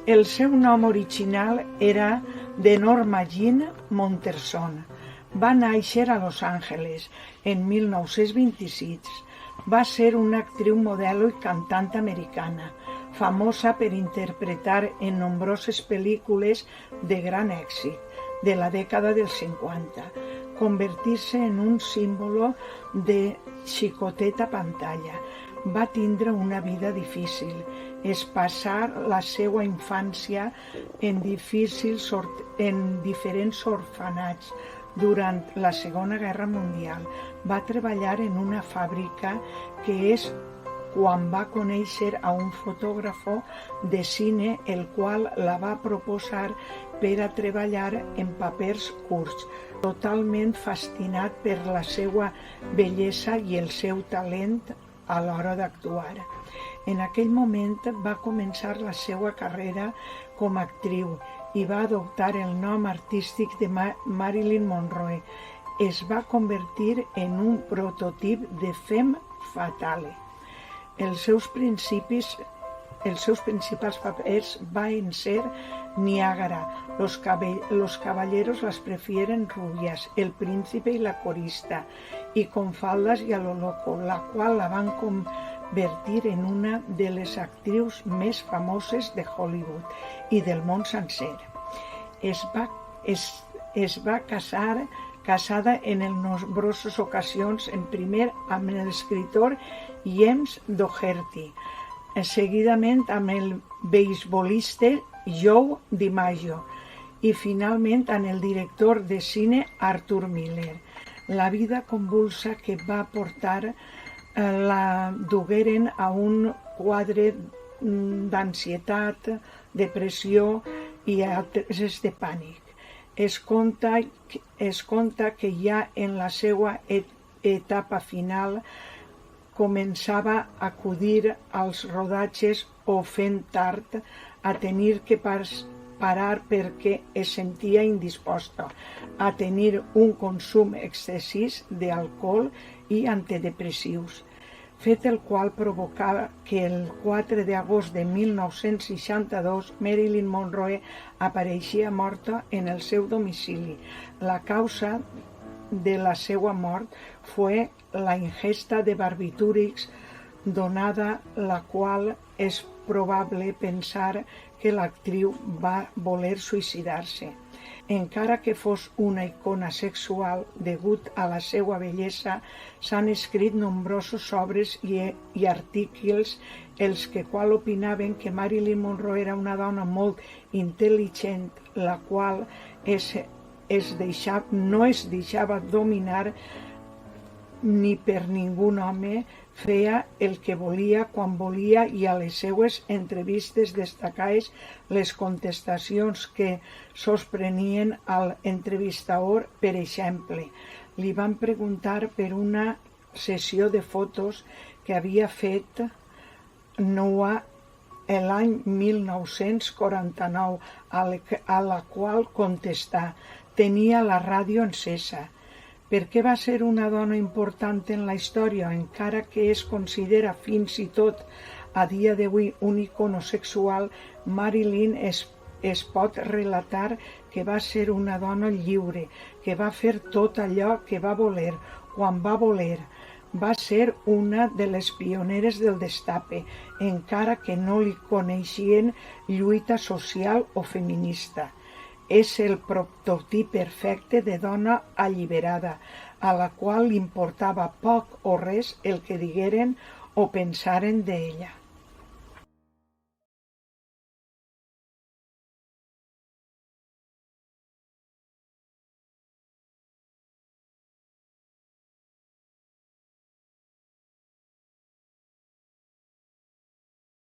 El seu nom original era de Norma Jean Monterson. Va néixer a Los Angeles en 1926. Va ser una actriu, modelo i cantant americana, famosa per interpretar en nombroses pel·lícules de gran èxit de la dècada dels 50, convertir-se en un símbol de xicoteta pantalla. Va tindre una vida difícil. Es passar la seva infància en diferents orfenats durant la Segona Guerra Mundial. Va treballar en una fàbrica, que és quan va conèixer a un fotògraf de cine, el qual la va proposar per a treballar en papers curts, totalment fascinat per la seva bellesa i el seu talent a l'hora d'actuar. En aquell moment va començar la seva carrera com a actriu i va adoptar el nom artístic de Marilyn Monroe. Es va convertir en un prototip de femme fatale. Els seus principals papers van ser Niágara, Los caballeros las prefieren rubias, El príncipe y la corista, i Con faldas y a lo loco, la qual la van convertir en una de les actrius més famoses de Hollywood i del món sencer. Es va casada en nombroses ocasions, en primer amb l'escriptor James Dougherty, seguidament amb el beisbolista Joe DiMaggio i finalment amb el director de cine Arthur Miller. La vida convulsa que va portar la dugueren a un quadre d'ansietat, depressió i altres de pànic. Es conta que ja en la seva etapa final començava a acudir als rodatges o fent tard a tenir que parar perquè es sentia indisposta a tenir un consum excessiu d'alcohol i antidepressius, fet el qual provocava que el 4 d'agost de 1962 Marilyn Monroe apareixia morta en el seu domicili. La causa de la seva mort fue la ingesta de barbitúrics, donada la qual és probable pensar que l'actriu va voler suïcidar-se. Encara que fos una icona sexual degut a la seva bellesa, s'han escrit nombroses obres i articles els que qual opinaven que Marilyn Monroe era una dona molt intel·ligent, la qual no es deixava dominar ni per ningú home, feia el que volia quan volia i a les seues entrevistes destacades les contestacions que sosprenien al entrevistador. Per exemple, li van preguntar per una sessió de fotos que havia fet Noah l'any 1949, a la qual contestà: tenia la ràdio encesa. Per què va ser una dona important en la història, encara que es considera fins i tot a dia d'avui un icono sexual? Marilyn es pot relatar que va ser una dona lliure, que va fer tot allò que va voler, quan va voler. Va ser una de les pioneres del destape, encara que no li coneixien lluita social o feminista. És el prototip perfecte de dona alliberada, a la qual li importava poc o res el que digueren o pensaren d'ella.